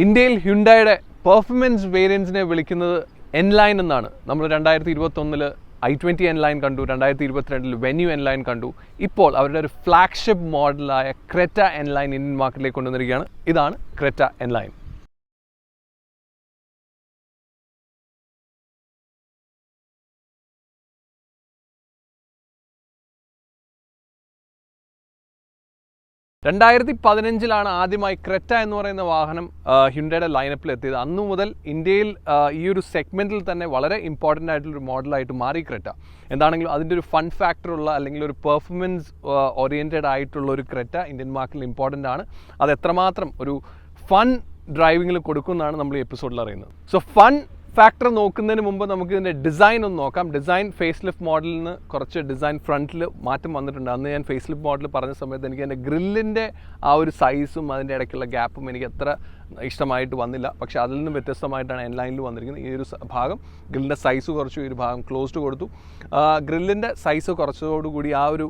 ഇന്ത്യയിൽ ഹ്യുണ്ടായുടെ പെർഫോമൻസ് വേരിയൻസിനെ വിളിക്കുന്നത് എൻലൈൻ എന്നാണ്. നമ്മൾ 2021 i20 എൻലൈൻ കണ്ടു, 2022 വെന്യൂ എൻലൈൻ കണ്ടു. ഇപ്പോൾ അവരുടെ ഒരു ഫ്ലാഗ്ഷിപ്പ് മോഡലായ ക്രെറ്റ എൻലൈൻ ഇന്ത്യൻ മാർക്കറ്റിലേക്ക് കൊണ്ടുവന്നിരിക്കുകയാണ്. ഇതാണ് ക്രെറ്റ എൻലൈൻ. ആദ്യമായി ക്രെറ്റ എന്ന് പറയുന്ന വാഹനം ഹ്യുണ്ടായുടെ ലൈനപ്പിൽ എത്തിയത്. അന്നു മുതൽ ഇന്ത്യയിൽ ഈ ഒരു സെഗ്മെൻറ്റിൽ തന്നെ വളരെ ഇമ്പോർട്ടൻ്റ് ആയിട്ടുള്ളൊരു മോഡലായിട്ട് മാറി ക്രെറ്റ. എന്താണെങ്കിലും അതിൻ്റെ ഒരു ഫൺ ഫാക്ടറുള്ള അല്ലെങ്കിൽ ഒരു പെർഫോമൻസ് ഓറിയൻറ്റഡ് ആയിട്ടുള്ള ഒരു ക്രെറ്റ ഇന്ത്യൻ മാർക്കറ്റിൽ ഇമ്പോർട്ടൻ്റ് ആണ്. അത് എത്രമാത്രം ഒരു ഫൺ ഡ്രൈവിങ്ങിൽ കൊടുക്കുമെന്നാണ് നമ്മൾ ഈ എപ്പിസോഡിൽ അറിയുന്നത്. സോ ഫൺ ഫാക്ടർ നോക്കുന്നതിന് മുമ്പ് നമുക്ക് ഇതിൻ്റെ ഡിസൈൻ ഒന്ന് നോക്കാം. ഡിസൈൻ ഫേസ് ലിഫ്റ്റ് മോഡലിൽ നിന്ന് കുറച്ച് ഡിസൈൻ ഫ്രണ്ടിൽ മാറ്റം വന്നിട്ടുണ്ട്. അന്ന് ഞാൻ ഫേസ് ലിഫ്റ്റ് മോഡൽ പറഞ്ഞ സമയത്ത് എനിക്ക് എൻ്റെ ഗ്രില്ലിൻ്റെ ആ ഒരു സൈസും അതിൻ്റെ ഇടയ്ക്കുള്ള ഗ്യാപ്പും എനിക്ക് അത്ര ഇഷ്ടമായിട്ട് വന്നില്ല. പക്ഷേ അതിൽ നിന്നും വ്യത്യസ്തമായിട്ടാണ് എൻലൈനിൽ വന്നിരിക്കുന്നത്. ഈ ഒരു ഭാഗം ഗ്രില്ലിൻ്റെ സൈസ് കുറച്ചു, ഈ ഒരു ഭാഗം ക്ലോസ്ഡ് കൊടുത്തു. ഗ്രില്ലിൻ്റെ സൈസ് കുറച്ചതോടുകൂടി ആ ഒരു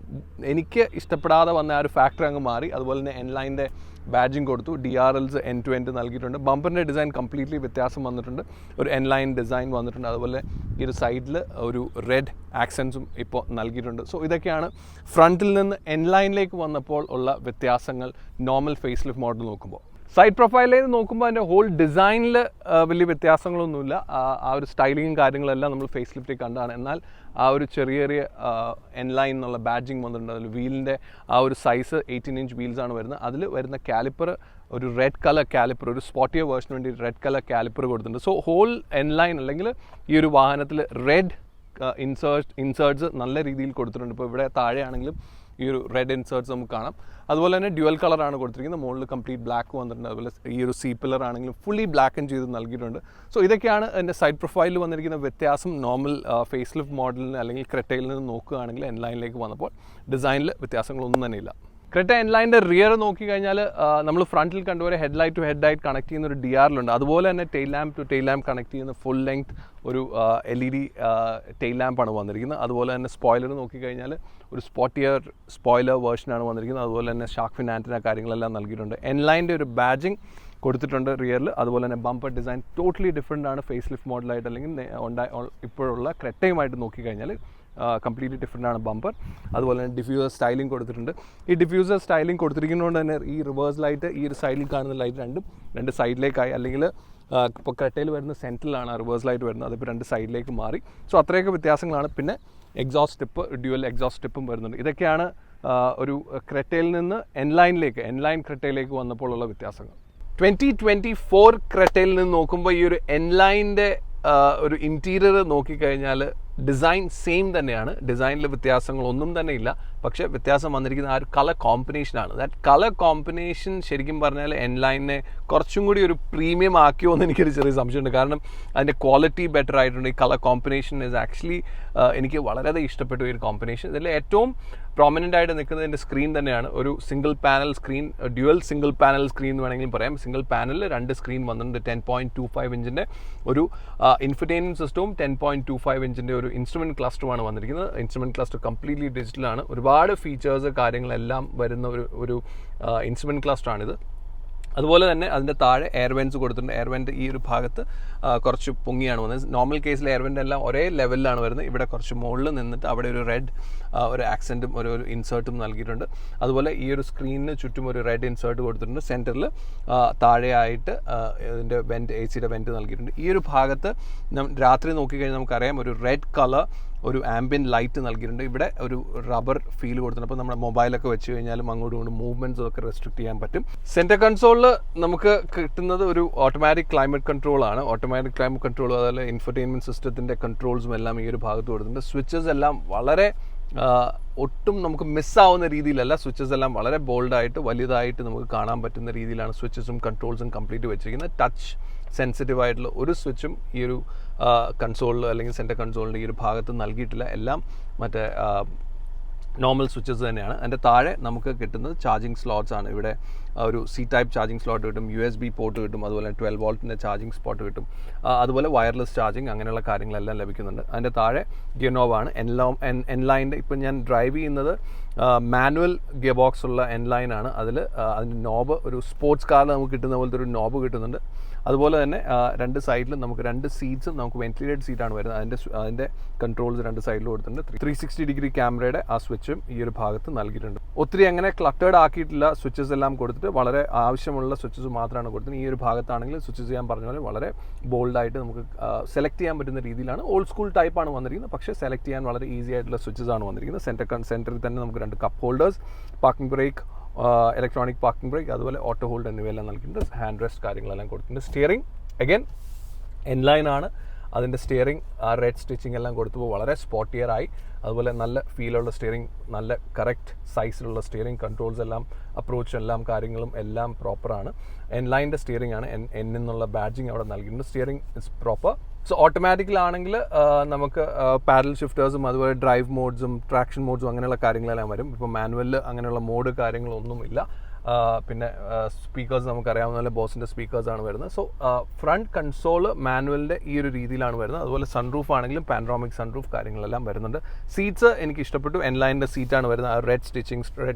എനിക്ക് ഇഷ്ടപ്പെടാതെ വന്ന ആ ഒരു ഫാക്ടർ അങ്ങ് മാറി. അതുപോലെ തന്നെ എൻലൈൻ്റെ ബാഡ്ജിങ് കൊടുത്തു, DRLs എൻഡ് ടു എൻഡ് നൽകിയിട്ടുണ്ട്. ബമ്പറിൻ്റെ ഡിസൈൻ കംപ്ലീറ്റ്ലി വ്യത്യാസം വന്നിട്ടുണ്ട്, ഒരു എൻലൈൻ ഡിസൈൻ വന്നിട്ടുണ്ട്. അതുപോലെ ഈ ഒരു സൈഡിൽ ഒരു റെഡ് ആക്സൻസും ഇപ്പോൾ നൽകിയിട്ടുണ്ട്. സോ ഇതൊക്കെയാണ് ഫ്രണ്ടിൽ നിന്ന് എൻലൈനിലേക്ക് വന്നപ്പോൾ ഉള്ള വ്യത്യാസങ്ങൾ നോർമൽ ഫേസ് ലിഫ്റ്റ് മോഡൽ നോക്കുമ്പോൾ. സൈഡ് പ്രൊഫൈലിലേക്ക് നോക്കുമ്പോൾ അതിൻ്റെ ഹോൾ ഡിസൈനിൽ വലിയ വ്യത്യാസങ്ങളൊന്നുമില്ല. ആ ഒരു സ്റ്റൈലിങ്ങും കാര്യങ്ങളെല്ലാം നമ്മൾ ഫേസ് ലിഫ്റ്റിൽ കണ്ടതാണ്. എന്നാൽ ആ ഒരു ചെറിയ എൻലൈൻ എന്നുള്ള ബാഡ്ജിങ് വന്നിട്ടുണ്ട്. അതിൽ വീലിൻ്റെ ആ ഒരു സൈസ് 18 ഇഞ്ച് വീൽസാണ് വരുന്നത്. അതിൽ വരുന്ന കാലിപ്പർ ഒരു റെഡ് കളർ കാലിപ്പർ, ഒരു സ്പോട്ടിയ വേർഷന് വേണ്ടി റെഡ് കളർ കാലിപ്പർ കൊടുത്തിട്ടുണ്ട്. സോ ഹോൾ എൻലൈൻ അല്ലെങ്കിൽ ഈ ഒരു വാഹനത്തിൽ റെഡ് ഇൻസേർട്സ് നല്ല രീതിയിൽ കൊടുത്തിട്ടുണ്ട്. ഇപ്പോൾ ഇവിടെ താഴെയാണെങ്കിലും ഈ ഒരു റെഡ് ഇൻസേർട്സ് നമുക്ക് കാണാം. അതുപോലെ തന്നെ ഡ്യുവൽ കളറാണ് കൊടുത്തിരിക്കുന്നത്. മുകളിൽ കംപ്ലീറ്റ് ബ്ലാക്ക് വന്നിട്ടുണ്ട്. അതുപോലെ ഈ ഒരു സീ പില്ലർ ആണെങ്കിലും ഫുള്ളി ബ്ലാക്ക് ചെയ്ത് നൽകിയിട്ടുണ്ട്. സോ ഇതൊക്കെയാണ് എൻ്റെ സൈഡ് പ്രൊഫൈലിൽ വന്നിരിക്കുന്ന വ്യത്യാസം. നോർമൽ ഫേസ് ലിഫ്റ്റ് മോഡലിന് അല്ലെങ്കിൽ ക്രെറ്റയിൽ നിന്ന് നോക്കുകയാണെങ്കിൽ എൻലൈനിലേക്ക് വന്നപ്പോൾ ഡിസൈനിൽ വ്യത്യാസങ്ങളൊന്നും തന്നെ ഇല്ല. ക്രെറ്റ എൻലൈൻ്റെ റിയർ നോക്കിക്കഴിഞ്ഞാൽ നമ്മൾ ഫ്രണ്ടിൽ കണ്ടുപോലെ ഹെഡ്ലൈറ്റ് ടു ഹെഡ്ലൈറ്റ് കണക്ട് ചെയ്യുന്ന ഒരു DRL ഉണ്ട്. അതുപോലെ തന്നെ tail lamp to tail lamp connect ചെയ്യുന്ന ഫുൾ ലെങ്ത് ഒരു LED ടെയിൽ ലാമ്പാണ് വന്നിരിക്കുന്നത്. അതുപോലെ തന്നെ സ്പോയിലർ നോക്കിക്കഴിഞ്ഞാൽ ഒരു സ്പോയിലർ വേർഷനാണ് വന്നിരിക്കുന്നത്. അതുപോലെ തന്നെ ഷാർക്ക് ഫിൻ ആൻറ്റിന കാര്യങ്ങളെല്ലാം നൽകിയിട്ടുണ്ട്. എൻലൈൻ്റെ ഒരു ബാഡ്ജിങ് കൊടുത്തിട്ടുണ്ട് റിയറിൽ. അതുപോലെ തന്നെ ബമ്പർ ഡിസൈൻ ടോട്ടലി ഡിഫറെൻ്റ് ആണ് ഫേസ് ലിഫ്റ്റ് മോഡലായിട്ട് അല്ലെങ്കിൽ ഇപ്പോഴുള്ള ക്രെറ്റയുമായിട്ട് നോക്കിക്കഴിഞ്ഞാൽ കംപ്ലീറ്റ്ലി ഡിഫറെൻ്റ് ആണ് ബമ്പർ. അതുപോലെ തന്നെ ഡിഫ്യൂസർ സ്റ്റൈലിംഗ് കൊടുത്തിട്ടുണ്ട്. ഈ ഡിഫ്യൂസർ സ്റ്റൈലിംഗ് കൊടുത്തിരിക്കുന്നതുകൊണ്ട് തന്നെ ഈ റിവേഴ്സ് ലൈറ്റ്, ഈ ഒരു സൈഡിൽ കാണുന്ന ലൈറ്റ് രണ്ട് സൈഡിലേക്കായി. അല്ലെങ്കിൽ ഇപ്പോൾ ക്രെറ്റയിൽ വരുന്ന സെൻറ്ററിലാണ് റിവേഴ്സ് ലൈറ്റ് വരുന്നത്, അതിപ്പോൾ രണ്ട് സൈഡിലേക്ക് മാറി. സോ അത്രയൊക്കെ വ്യത്യാസങ്ങളാണ്. പിന്നെ എക്സോസ്റ്റ് സ്റ്റെപ്പ്, ഡ്യുവൽ എക്സോസ്റ്റ് സ്റ്റെപ്പും വരുന്നുണ്ട്. ഇതൊക്കെയാണ് ഒരു ക്രെറ്റയിൽ നിന്ന് എൻലൈൻ ക്രെറ്റയിലേക്ക് വന്നപ്പോൾ ഉള്ള വ്യത്യാസങ്ങൾ. 2024 ക്രെറ്റയിൽ നിന്ന് നോക്കുമ്പോൾ ഈ ഒരു എൻലൈൻ്റെ ഒരു ഇൻറ്റീരിയർ നോക്കിക്കഴിഞ്ഞാൽ ഡിസൈൻ സെയിം തന്നെയാണ്. ഡിസൈനിൽ വ്യത്യാസങ്ങളൊന്നും തന്നെ ഇല്ല. പക്ഷേ വ്യത്യാസം വന്നിരിക്കുന്ന ആ ഒരു കളർ കോമ്പിനേഷനാണ്. ദാറ്റ് കളർ കോമ്പിനേഷൻ ശരിക്കും പറഞ്ഞാൽ എൻലൈനെ കുറച്ചും കൂടി ഒരു പ്രീമിയം ആക്കിയോ എന്ന് എനിക്കൊരു ചെറിയ സംശയമുണ്ട്. കാരണം അതിൻ്റെ ക്വാളിറ്റി ബെറ്റർ ആയിട്ടുണ്ട്. ഈ കളർ കോമ്പിനേഷൻ ഇസ് ആക്ച്വലി എനിക്ക് വളരെ ഇഷ്ടപ്പെട്ടു ഈ ഒരു കോമ്പിനേഷൻ. ഇതിൽ ഏറ്റവും പ്രോമിനൻ്റ് ആയിട്ട് നിൽക്കുന്നതിൻ്റെ സ്ക്രീൻ തന്നെയാണ്. ഒരു single panel screen, dual single panel screen എന്ന് വേണമെങ്കിൽ പറയാം. സിംഗിൾ പാനലിൽ 2 സ്ക്രീൻ വന്നിട്ടുണ്ട്. 10.25 ഇഞ്ചിൻ്റെ ഒരു ഇൻഫർടൈൻമെൻറ്റ് സിസ്റ്റവും 10.25 ഇഞ്ചിൻ്റെ ഒരു ഇൻസ്ട്രുമെൻറ്റ് ക്ലസ്റ്ററുമാണ് വന്നിരിക്കുന്നത്. ഇൻസ്ട്രുമെൻറ്റ് ക്ലസ്റ്റർ കംപ്ലീറ്റ്ലി ഡിജിറ്റലാണ്. ഒരുപാട് ഫീച്ചേഴ്സ് കാര്യങ്ങളെല്ലാം വരുന്ന ഒരു ഇൻസ്ട്രുമെൻറ്റ് ക്ലസ്റ്ററാണിത്. അതുപോലെ തന്നെ അതിൻ്റെ താഴെ എയർ വെൻറ്റ്സ് കൊടുത്തിട്ടുണ്ട്. എയർ വെൻറ്റ് ഈ ഒരു ഭാഗത്ത് കുറച്ച് പൊങ്ങിയാണ് വന്നത്. നോർമൽ കേസിൽ എയർ വെൻറ്റ് എല്ലാം ഒരേ ലെവലിലാണ് വരുന്നത്. ഇവിടെ കുറച്ച് മുകളിൽ നിന്നിട്ട് അവിടെ ഒരു റെഡ് ഒരു ആക്സെൻറ്റും ഒരു ഇൻസേർട്ടും നൽകിയിട്ടുണ്ട്. അതുപോലെ ഈ ഒരു സ്ക്രീനിന് ചുറ്റും ഒരു റെഡ് ഇൻസേർട്ട് കൊടുത്തിട്ടുണ്ട്. സെൻറ്ററിൽ താഴെയായിട്ട് ഇതിൻ്റെ AC വെൻറ്റ് നൽകിയിട്ടുണ്ട്. ഈ ഒരു ഭാഗത്ത് രാത്രി നോക്കിക്കഴിഞ്ഞാൽ നമുക്കറിയാം ഒരു റെഡ് കളർ ഒരു ആംബിയൻറ്റ് ലൈറ്റ് നൽകിയിട്ടുണ്ട്. ഇവിടെ ഒരു റബ്ബർ ഫീൽ കൊടുത്തിട്ടുണ്ട്. അപ്പോൾ നമ്മുടെ മൊബൈലൊക്കെ വെച്ച് കഴിഞ്ഞാലും അങ്ങോട്ടും മൂവ്മെൻറ്റ്സും ഒക്കെ റെസ്ട്രിക്ട് ചെയ്യാൻ പറ്റും. സെൻറ്റർ കൺസോളിൽ നമുക്ക് കിട്ടുന്നത് ഒരു ഓട്ടോമാറ്റിക് ക്ലൈമറ്റ് കൺട്രോളാണ്. ഓട്ടോമാറ്റിക് ക്ലൈമറ്റ് കൺട്രോൾ, അതുപോലെ ഇൻഫർടൈൻമെൻറ്റ് സിസ്റ്റത്തിൻ്റെ കൺട്രോൾസും എല്ലാം ഈ ഒരു ഭാഗത്ത് കൊടുത്തിട്ടുണ്ട്. സ്വിച്ചസ് എല്ലാം വളരെ ഒട്ടും നമുക്ക് മിസ്സാവുന്ന രീതിയിലല്ല. സ്വിച്ചസ് എല്ലാം വളരെ ബോൾഡായിട്ട് വലുതായിട്ട് നമുക്ക് കാണാൻ പറ്റുന്ന രീതിയിലാണ് സ്വിച്ചസും കൺട്രോൾസും കംപ്ലീറ്റ് വെച്ചിരിക്കുന്നത്. ടച്ച് സെൻസിറ്റീവ് ആയിട്ടുള്ള ഒരു സ്വിച്ചും ഈ ഒരു കൺസോളിൽ അല്ലെങ്കിൽ സെൻറ്റർ കൺസോളിൻ്റെ ഈ ഒരു ഭാഗത്ത് നൽകിയിട്ടില്ല. എല്ലാം മറ്റേ നോർമൽ സ്വിച്ചസ് തന്നെയാണ്. അതിൻ്റെ താഴെ നമുക്ക് കിട്ടുന്നത് ചാർജിങ് സ്ലോട്ട്സ് ആണ്. ഇവിടെ ഒരു സി ടൈപ്പ് ചാർജിങ് സ്ലോട്ട് കിട്ടും, USB പോർട്ട് കിട്ടും, അതുപോലെ 12 വോൾട്ടിൻ്റെ ചാർജിങ് സ്പോട്ട് കിട്ടും, അതുപോലെ വയർലെസ് ചാർജിങ് അങ്ങനെയുള്ള കാര്യങ്ങളെല്ലാം ലഭിക്കുന്നുണ്ട്. അതിൻ്റെ താഴെ ഗിയർനോബാണ് എൻലൈൻ്റെ. ഇപ്പം ഞാൻ ഡ്രൈവ് ചെയ്യുന്നത് മാനുവൽ ഗിയർ ബോക്സ് ഉള്ള എൻലൈൻ ആണ്. അതിൻ്റെ നോബ് ഒരു സ്പോർട്സ് കാറിൽ നമുക്ക് കിട്ടുന്ന പോലത്തെ ഒരു നോബ് കിട്ടുന്നുണ്ട്. അതുപോലെ തന്നെ രണ്ട് സൈഡിലും നമുക്ക് 2 സീറ്റ്സും നമുക്ക് വെന്റിലേറ്റഡ് സീറ്റാണ് വരുന്നത്. അതിൻ്റെ കൺട്രോൾസ് 2 സൈഡിലും കൊടുത്തിട്ടുണ്ട്. 360 ഡിഗ്രി ക്യാമറയുടെ ആ സ്വിച്ചും ഈ ഒരു ഭാഗത്ത് നൽകിയിട്ടുണ്ട്. ഒത്തിരി അങ്ങനെ ക്ലട്ടേർഡ് ആക്കിയിട്ടില്ല, സ്വിച്ചസ് എല്ലാം കൊടുത്തിട്ട് വളരെ ആവശ്യമുള്ള സ്വിച്ചസ് മാത്രമാണ് കൊടുത്തത്. ഈ ഒരു ഭാഗത്താണെങ്കിൽ സ്വിച്ചസ് ചെയ്യാൻ പറഞ്ഞ പോലെ വളരെ ബോൾഡായിട്ട് നമുക്ക് സെലക്ട് ചെയ്യാൻ പറ്റുന്ന രീതിയിലാണ്. ഓൾഡ് സ്കൂൾ ടൈപ്പാണ് വന്നിരിക്കുന്നത്, പക്ഷേ സെലക്ട് ചെയ്യാൻ വളരെ ഈസി ആയിട്ടുള്ള സ്വിച്ചസ് ആണ് വന്നിരിക്കുന്നത്. സെൻറ്ററിൽ തന്നെ നമുക്ക് 2 cup holders, parking brake, electronic parking brake, അതുപോലെ ഓട്ടോ ഹോൾഡ് എന്നിവയെല്ലാം നൽകിയിട്ടുണ്ട്. ഹാൻഡ് റെസ്റ്റ് കാര്യങ്ങളെല്ലാം കൊടുത്തിട്ടുണ്ട്. സ്റ്റിയറിംഗ് അഗൈൻ എൻലൈൻ ആണ്. അതിൻ്റെ സ്റ്റിയറിംഗ് റെഡ് സ്റ്റിച്ചിങ് എല്ലാം കൊടുത്തപ്പോൾ വളരെ സ്പോട്ടിയർ ആയി. അതുപോലെ നല്ല ഫീലുള്ള സ്റ്റിയറിംഗ്, നല്ല കറക്റ്റ് സൈസിലുള്ള സ്റ്റിയറിംഗ്, കൺട്രോൾസ് എല്ലാം, അപ്രോച്ച് എല്ലാം കാര്യങ്ങളും എല്ലാം പ്രോപ്പറാണ്. എൻലൈൻ്റെ സ്റ്റിയറിംഗ് ആണ്. എൻ എന്നുള്ള ബാഡ്ജിങ് അവിടെ നൽകിയിട്ടുണ്ട്. Steering is proper. സോ ഓട്ടോമാറ്റിക്കലാണെങ്കിൽ നമുക്ക് പാരൽ ഷിഫ്റ്റേഴ്സും അതുപോലെ ഡ്രൈവ് മോഡ്സും ട്രാക്ഷൻ മോഡ്സും അങ്ങനെയുള്ള കാര്യങ്ങളെല്ലാം വരും. ഇപ്പോൾ മാനുവലിൽ അങ്ങനെയുള്ള മോഡ് കാര്യങ്ങളൊന്നുമില്ല. പിന്നെ സ്പീക്കേഴ്സ് നമുക്കറിയാവുന്ന പോലെ ബോസിൻ്റെ സ്പീക്കേഴ്സാണ് വരുന്നത്. സോ ഫ്രണ്ട് കൺസോള് മാനുവലിൻ്റെ ഈ ഒരു രീതിയിലാണ് വരുന്നത്. അതുപോലെ സൺറൂഫ് ആണെങ്കിലും പാനോറാമിക് സൺറൂഫ് കാര്യങ്ങളെല്ലാം വരുന്നുണ്ട്. സീറ്റ്സ് എനിക്ക് ഇഷ്ടപ്പെട്ടു. എൻലൈൻ്റെ സീറ്റാണ് വരുന്നത്. ആ റെഡ് സ്റ്റിച്ചിങ്,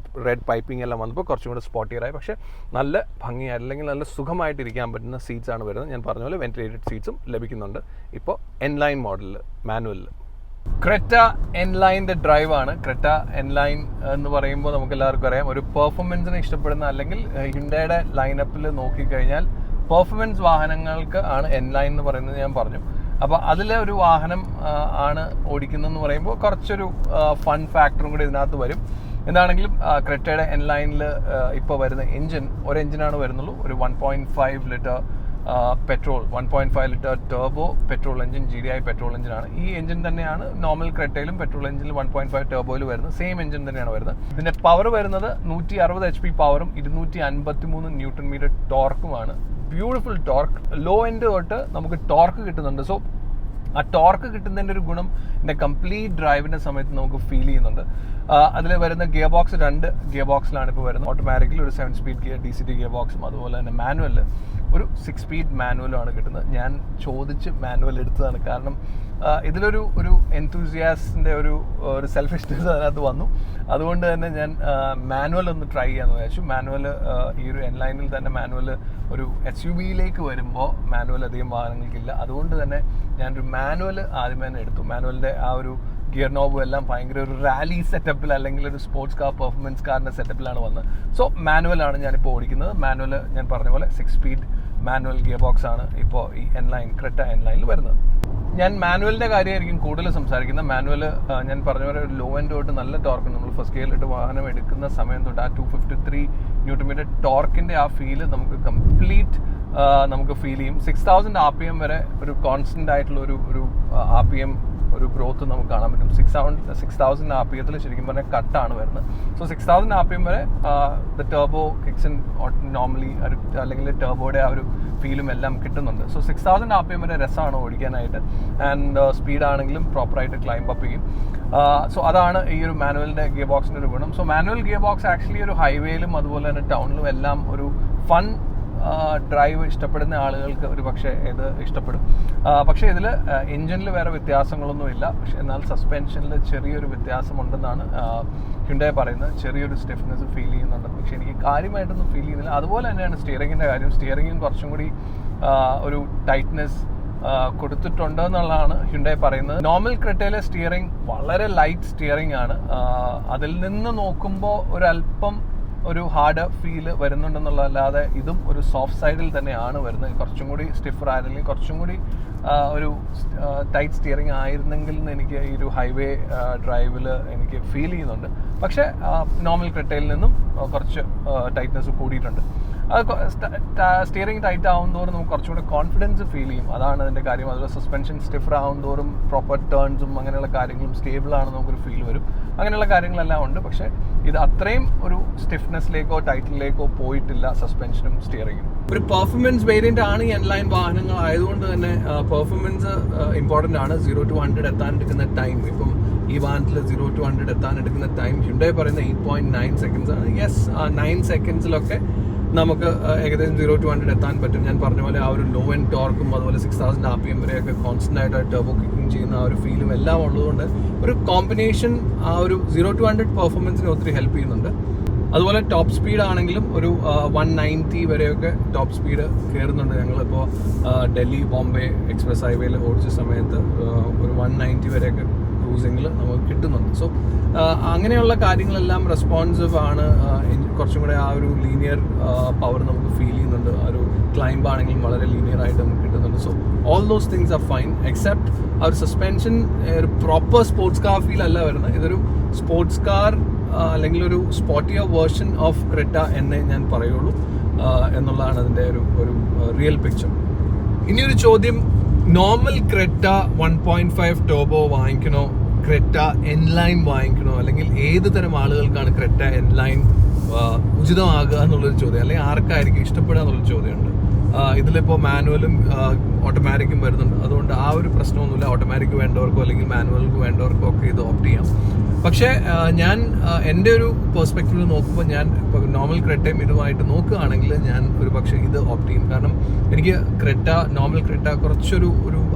റെഡ് പൈപ്പിംഗ് എല്ലാം വന്നപ്പോൾ കുറച്ചും കൂടെ സ്പോട്ടിയറായി. പക്ഷേ നല്ല ഭംഗിയായി അല്ലെങ്കിൽ നല്ല സുഖമായിട്ട് ഇരിക്കാൻ പറ്റുന്ന സീറ്റ്സാണ് വരുന്നത്. ഞാൻ പറഞ്ഞ പോലെ വെന്റിലേറ്റഡ് സീറ്റ്സും ലഭിക്കുന്നുണ്ട് ഇപ്പോൾ എൻലൈൻ മോഡലിൽ, മാനുവലിൽ. ക്രെറ്റ എൻലൈൻ്റെ ഡ്രൈവാണ്. ക്രെറ്റ എൻലൈൻ എന്ന് പറയുമ്പോൾ നമുക്ക് എല്ലാവർക്കും അറിയാം, ഒരു പെർഫോമൻസിനെ ഇഷ്ടപ്പെടുന്ന അല്ലെങ്കിൽ ഹ്യുണ്ടായുടെ ലൈനപ്പിൽ നോക്കിക്കഴിഞ്ഞാൽ പെർഫോമൻസ് വാഹനങ്ങൾക്ക് ആണ് എൻലൈൻ എന്ന് പറയുന്നത് ഞാൻ പറഞ്ഞു. അപ്പോൾ അതിലെ ഒരു വാഹനം ആണ് ഓടിക്കുന്നതെന്ന് പറയുമ്പോൾ കുറച്ചൊരു ഫൺ ഫാക്ടറും കൂടി ഇതിനകത്ത് വരും. എന്താണെങ്കിലും ക്രെറ്റയുടെ എൻലൈനിൽ ഇപ്പോൾ വരുന്ന എൻജിൻ ഒരു എൻജിനാണ് വരുന്നുള്ളൂ. ഒരു 1.5 litre petrol, 1.5 litre turbo petrol engine, GDI petrol എഞ്ചിനാണ്. ഈ എഞ്ചിൻ തന്നെയാണ് നോർമൽ ക്രെറ്റയിലും പെട്രോൾ എഞ്ചിനിൽ 1.5 ടർബോയിൽ വരുന്നത്. സെയിം എഞ്ചിൻ തന്നെയാണ് വരുന്നത്. ഇതിൻ്റെ പവർ വരുന്നത് 160 HP പവറും 253 ന്യൂട്ടൺ മീറ്റർ ടോർക്കുമാണ്. Beautiful torque. ലോ എൻഡ് തൊട്ട് നമുക്ക് ടോർക്ക് കിട്ടുന്നുണ്ട്. സോ ആ ടോർക്ക് കിട്ടുന്നതിൻ്റെ ഒരു ഗുണം ഇതിൻ്റെ കംപ്ലീറ്റ് ഡ്രൈവിൻ്റെ സമയത്ത് നമുക്ക് ഫീൽ ചെയ്യുന്നുണ്ട്. അതിൽ വരുന്ന ഗിയർ ബോക്സ് 2 ഗിയർ ബോക്സിലാണ് ഇപ്പോൾ വരുന്നത്. ഓട്ടോമാറ്റിക്കലി ഒരു 7 സ്പീഡ് ഗിയർ DCT ഗിയർ ബോക്സും അതുപോലെ തന്നെ മാനുവലിൽ ഒരു 6 സ്പീഡ് മാനുവലാണ് കിട്ടുന്നത്. ഞാൻ ചോദിച്ച് മാനുവൽ എടുത്തതാണ്. കാരണം ഇതിലൊരു എൻതൂസിയാസിൻ്റെ ഒരു സെൽഫിഷ്നെസ് അതിനകത്ത് വന്നു. അതുകൊണ്ട് തന്നെ ഞാൻ മാനുവൽ ഒന്ന് ട്രൈ ചെയ്യാമെന്ന് വിചാരിച്ചു. മാനുവൽ ഈ ഒരു എൻലൈനിൽ തന്നെ മാനുവൽ ഒരു SUVയിലേക്ക് വരുമ്പോൾ മാനുവൽ അധികം വാഹനങ്ങൾക്കില്ല. അതുകൊണ്ട് തന്നെ ഞാനൊരു മാനുവൽ ആദ്യമേ തന്നെ എടുത്തു. മാനുവലിൻ്റെ ആ ഒരു ഗിയർ നോബും എല്ലാം ഭയങ്കര ഒരു റാലി സെറ്റപ്പിൽ അല്ലെങ്കിൽ ഒരു സ്പോർട്സ് കാർ പെർഫോമൻസ് കാറിൻ്റെ സെറ്റപ്പിലാണ് വന്നത്. സോ മാനുവലാണ് ഞാനിപ്പോൾ ഓടിക്കുന്നത്. മാനുവൽ ഞാൻ പറഞ്ഞ പോലെ 6 സ്പീഡ് മാനുവൽ ഗിയർ ബോക്സ് ആണ് ഇപ്പോൾ ഈ എൻലൈൻ, ക്രെറ്റ എൻലൈനിൽ വരുന്നത്. ഞാൻ മാനുവലിൻ്റെ കാര്യമായിരിക്കും കൂടുതൽ സംസാരിക്കുന്നത്. മാനുവൽ ഞാൻ പറഞ്ഞ പോലെ ഒരു ലോ എൻഡ് തൊട്ട് നല്ല ടോർക്ക്, നമ്മൾ ഫസ്റ്റ് ഗിയറിലിട്ട് വാഹനം എടുക്കുന്ന സമയം തൊട്ട് ആ 253 ന്യൂട്ടൺ മീറ്റർ ടോർക്കിൻ്റെ ആ ഫീല് നമുക്ക് കംപ്ലീറ്റ് നമുക്ക് ഫീൽ ചെയ്യും. 6000 RPM വരെ ഒരു കോൺസ്റ്റൻ്റ് ആയിട്ടുള്ള ഒരു RPM ഒരു ഗ്രോത്ത് നമുക്ക് കാണാൻ പറ്റും. 6000 RPM ശരിക്കും പറഞ്ഞാൽ കട്ടാണ് വരുന്നത്. സോ 6000 RPM വരെ the turbo kicks in normally, അല്ലെങ്കിൽ ടർബോയുടെ ആ ഒരു ഫീലും എല്ലാം കിട്ടുന്നുണ്ട്. സോ 6000 RPM വരെ രസമാണ് ഓടിക്കാനായിട്ട്. ആൻഡ് സ്പീഡ് ആണെങ്കിലും പ്രോപ്പറായിട്ട് ക്ലൈംബ് അപ്പ് ചെയ്യും. സോ അതാണ് ഈ ഒരു മാനുവലിൻ്റെ ഗിയർ ബോക്സിൻ്റെ ഒരു ഗുണം. So manual gear box actually ഒരു ഹൈവേയിലും അതുപോലെ തന്നെ ടൗണിലും എല്ലാം ഒരു ഫൺ ഡ്രൈവ് ഇഷ്ടപ്പെടുന്ന ആളുകൾക്ക് ഒരു പക്ഷേ ഇത് ഇഷ്ടപ്പെടും. പക്ഷേ ഇതിൽ എൻജിനിൽ വേറെ വ്യത്യാസങ്ങളൊന്നുമില്ല. പക്ഷേ എന്നാൽ സസ്പെൻഷനിൽ ചെറിയൊരു വ്യത്യാസമുണ്ടെന്നാണ് ഹ്യുണ്ടായി പറയുന്നത്. ചെറിയൊരു സ്റ്റിഫ്നെസ് ഫീൽ ചെയ്യുന്നുണ്ട്. പക്ഷേ എനിക്ക് കാര്യമായിട്ടൊന്നും ഫീൽ ചെയ്യുന്നില്ല. അതുപോലെ തന്നെയാണ് സ്റ്റിയറിങ്ങിൻ്റെ കാര്യം. സ്റ്റിയറിങ്ങിന് കുറച്ചും കൂടി ഒരു ടൈറ്റ്നെസ് കൊടുത്തിട്ടുണ്ട് എന്നുള്ളതാണ് ഹ്യുണ്ടായി പറയുന്നത്. നോർമൽ ക്രെറ്റയിലെ സ്റ്റിയറിംഗ് വളരെ ലൈറ്റ് സ്റ്റിയറിംഗ് ആണ്. അതിൽ നിന്ന് നോക്കുമ്പോൾ ഒരല്പം ഒരു ഹാർഡ് ഫീൽ വരുന്നുണ്ടെന്നുള്ളതല്ലാതെ ഇതും ഒരു സോഫ്റ്റ് സൈഡിൽ തന്നെയാണ് വരുന്നത്. കുറച്ചും കൂടി സ്റ്റിഫർ ആയിരുന്നെങ്കിൽ, കുറച്ചും കൂടി ഒരു ടൈറ്റ് സ്റ്റിയറിംഗ് ആയിരുന്നെങ്കിൽ എന്ന് എനിക്ക് ഈ ഒരു ഹൈവേ ഡ്രൈവിൽ എനിക്ക് ഫീൽ ചെയ്യുന്നുണ്ട്. പക്ഷേ നോർമൽ ക്രെറ്റയിൽ നിന്നും കുറച്ച് ടൈറ്റ്നെസ് കൂടിയിട്ടുണ്ട്. സ്റ്റിയറിംഗ് ടൈറ്റ് ആവുന്നതോറും നമുക്ക് കുറച്ചുകൂടി കോൺഫിഡൻസ് ഫീൽ ചെയ്യും. അതാണ് അതിൻ്റെ കാര്യം. അതുപോലെ സസ്പെൻഷൻ സ്റ്റിഫർ ആവുന്നതോറും പ്രോപ്പർ ടേൺസും അങ്ങനെയുള്ള കാര്യങ്ങളും സ്റ്റേബിൾ ആണ് നമുക്കൊരു ഫീൽ വരും. അങ്ങനെയുള്ള കാര്യങ്ങളെല്ലാം ഉണ്ട്. പക്ഷേ ഇത് അത്രയും ഒരു സ്റ്റിഫ്നെസ്സിലേക്കോ ടൈറ്റിലേക്കോ പോയിട്ടില്ല സസ്പെൻഷനും സ്റ്റിയറിങ്ങും. ഒരു പെർഫോമൻസ് വേരിയൻ്റ് ആണ് ഈ എൻലൈൻ വാഹനങ്ങൾ ആയതുകൊണ്ട് തന്നെ പെർഫോമൻസ് ഇമ്പോർട്ടൻ്റ് ആണ്. 0 to 100 എത്താൻ എടുക്കുന്ന ടൈം, ഇപ്പം ഈ വാഹനത്തിൽ 0 to 100 എത്താൻ എടുക്കുന്ന ടൈം ഹ്യുണ്ടായി പറയുന്ന 8.9 സെക്കൻഡ്സ് ആണ്. യെസ്, 9 സെക്കൻഡ്സിലൊക്കെ നമുക്ക് ഏകദേശം 0 to 100 എത്താൻ പറ്റും. ഞാൻ പറഞ്ഞ പോലെ ആ ഒരു ലോ എൻഡ് ടോർക്കും അതുപോലെ 6000 RPM വരെയൊക്കെ കോൺസ്റ്റന്റ് ആയിട്ട് ടർബോ കിക്കിങ് ചെയ്യുന്ന ആ ഒരു ഫീലും എല്ലാം ഉള്ളതുകൊണ്ട് ഒരു കോമ്പിനേഷൻ ആ ഒരു 0 to 100 പെർഫോമൻസിന് ഒത്തിരി ഹെൽപ്പ് ചെയ്യുന്നുണ്ട്. അതുപോലെ ടോപ്പ് സ്പീഡ് ആണെങ്കിലും ഒരു 190 വരെയൊക്കെ ടോപ്പ് സ്പീഡ് കയറുന്നുണ്ട്. ഞങ്ങളിപ്പോൾ ഡൽഹി ബോംബെ എക്സ്പ്രസ് ഹൈവേയിൽ ഓടിച്ച സമയത്ത് ഒരു 190 വരെയൊക്കെ ക്രൂസിങ്ങിൽ നമുക്ക് കിട്ടുന്നുണ്ട്. സോ അങ്ങനെയുള്ള കാര്യങ്ങളെല്ലാം റെസ്പോൺസീവ് ആണ്. കുറച്ചും കൂടെ ആ ഒരു ലീനിയർ പവർ നമുക്ക് ഫീൽ ചെയ്യുന്നുണ്ട്. ആ ഒരു ക്ലൈംബ് ആണെങ്കിലും വളരെ ലീനിയർ ആയിട്ട് നമുക്ക് കിട്ടുന്നുണ്ട്. So all those things are fine except ആ ഒരു സസ്പെൻഷൻ ഒരു പ്രോപ്പർ സ്പോർട്സ് കാർ ഫീൽ അല്ല വരുന്നത്. ഇതൊരു സ്പോർട്സ് കാർ അല്ലെങ്കിൽ ഒരു സ്പോർട്ടിയർ വേർഷൻ ഓഫ് ക്രെറ്റ എന്നേ ഞാൻ പറയുള്ളൂ എന്നുള്ളതാണ് അതിൻ്റെ ഒരു റിയൽ പിക്ചർ. ഇനിയൊരു ചോദ്യം, നോർമൽ ക്രെറ്റ 1.5 ടർബോ വാങ്ങിക്കണോ, ക്രെറ്റ എൻലൈൻ വാങ്ങിക്കണോ, അല്ലെങ്കിൽ ഏത് തരം ആളുകൾക്കാണ് ക്രെറ്റ എൻലൈൻ ഉചിതമാകുക എന്നുള്ളൊരു ചോദ്യം, അല്ലെങ്കിൽ ആർക്കായിരിക്കും ഇഷ്ടപ്പെടുക എന്നുള്ളൊരു ചോദ്യമുണ്ട്. ഇതിലിപ്പോൾ മാനുവലും ഓട്ടോമാറ്റിക്കും വരുന്നുണ്ട്. അതുകൊണ്ട് ആ ഒരു പ്രശ്നമൊന്നുമില്ല. ഓട്ടോമാറ്റിക് വേണ്ടവർക്കോ അല്ലെങ്കിൽ മാനുവൽക്ക് വേണ്ടവർക്കോ ഒക്കെ ഇത് ഓപ്റ്റ് ചെയ്യാം. പക്ഷേ ഞാൻ എൻ്റെ ഒരു പെർസ്പെക്റ്റീവിൽ നോക്കുമ്പോൾ ഞാൻ ഇപ്പോൾ നോർമൽ ക്രെറ്റയും ഇതുമായിട്ട് നോക്കുകയാണെങ്കിൽ ഞാൻ ഒരു പക്ഷേ ഇത് ഓപ്റ്റ് ചെയ്യും. കാരണം എനിക്ക് നോർമൽ ക്രെറ്റ കുറച്ചൊരു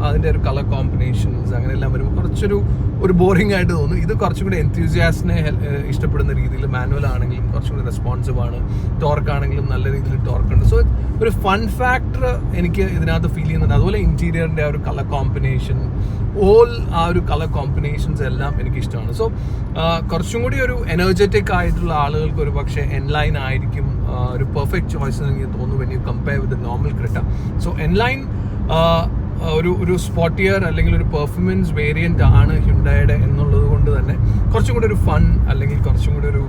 അതിൻ്റെ ഒരു കളർ കോമ്പിനേഷൻസ് അങ്ങനെയെല്ലാം വരുമ്പോൾ കുറച്ചൊരു ബോറിംഗ് ആയിട്ട് തോന്നും. ഇത് കുറച്ചും കൂടി എൻത്യൂസിയാസ്റ്റിനെ ഇഷ്ടപ്പെടുന്ന രീതിയിൽ മാനുവൽ ആണെങ്കിലും കുറച്ചും കൂടി റെസ്പോൺസീവ് ആണ്. ടോർക്ക് ആണെങ്കിലും നല്ല രീതിയിൽ ടോർക്ക് ഉണ്ട്. സോ ഒരു ഫൺ ഫാക്ടർ എനിക്ക് ഇതിനകത്ത് ഫീൽ ചെയ്യുന്നുണ്ട്. അതുപോലെ ഇൻറ്റീരിയറിൻ്റെ ആ ഒരു കളർ കോമ്പിനേഷൻ, ആ ഒരു കളർ കോമ്പിനേഷൻസ് എല്ലാം എനിക്ക് ഇഷ്ടമാണ്. സോ കുറച്ചും കൂടി ഒരു എനർജറ്റിക് ആയിട്ടുള്ള ആളുകൾക്ക് ഒരു പക്ഷേ എൻലൈൻ ആയിരിക്കും ഒരു പെർഫെക്റ്റ് ചോയ്സ് എന്ന് എനിക്ക് തോന്നുന്നു when you compare with normal Creta. So N Line ഒരു സ്പോർട്ടിയർ അല്ലെങ്കിൽ ഒരു പെർഫോമൻസ് വേരിയന്റ് ആണ് ഹ്യുണ്ടായുടെ എന്നുള്ളത് കൊണ്ട് തന്നെ കുറച്ചും കൂടി ഒരു ഫൺ അല്ലെങ്കിൽ കുറച്ചും കൂടി ഒരു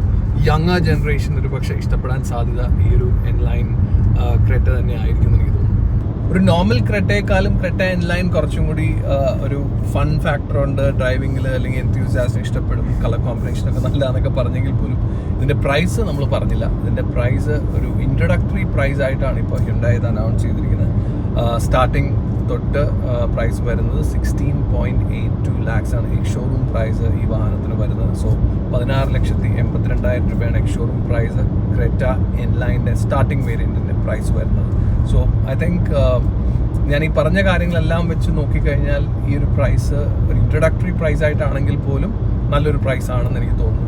യങ്ങർ ജനറേഷൻ ഒരു പക്ഷേ ഇഷ്ടപ്പെടാൻ സാധ്യത ഈ ഒരു എൻലൈൻ ക്രെറ്റ തന്നെ ആയിരിക്കും എന്ന് എനിക്ക് തോന്നുന്നു. ഒരു നോർമൽ ക്രെറ്റയെക്കാളും ക്രെറ്റ എൻലൈൻ കുറച്ചും കൂടി ഒരു ഫൺ ഫാക്ടർ ഉണ്ട് ഡ്രൈവിങ്ങിൽ, അല്ലെങ്കിൽ എൻത്യൂസിയാസ്റ്റിന് ഇഷ്ടപ്പെടും. കളർ കോമ്പിനേഷനൊക്കെ നല്ലതാണെന്നൊക്കെ പറഞ്ഞെങ്കിൽ പോലും ഇതിൻ്റെ പ്രൈസ് നമ്മൾ പറഞ്ഞില്ല. ഇതിൻ്റെ പ്രൈസ് ഒരു ഇൻട്രൊഡക്ടറി പ്രൈസ് ആയിട്ടാണ് ഇപ്പോൾ ഹ്യുണ്ടായി ഇത് അനൗൺസ് ചെയ്തിരിക്കുന്നത്. സ്റ്റാർട്ടിങ് തൊട്ട് പ്രൈസ് വരുന്നത് 16.82 lakhs ആണ് എക്സ് ഷോറൂം പ്രൈസ് ഈ വാഹനത്തിന് വരുന്നത്. സോ 16,82,000 രൂപയാണ് എക്സ് ഷോറൂം പ്രൈസ് ക്രെറ്റ എൻലൈൻ്റെ സ്റ്റാർട്ടിംഗ് വേരിയൻറ്റിൻ്റെ പ്രൈസ് വരുന്നത്. സോ ഐ തിങ്ക് ഞാൻ ഈ പറഞ്ഞ കാര്യങ്ങളെല്ലാം വെച്ച് നോക്കിക്കഴിഞ്ഞാൽ ഈ ഒരു പ്രൈസ് ഒരു ഇൻട്രൊഡക്ടറി പ്രൈസ് ആയിട്ടാണെങ്കിൽ പോലും നല്ലൊരു പ്രൈസ് ആണെന്ന് എനിക്ക് തോന്നുന്നു.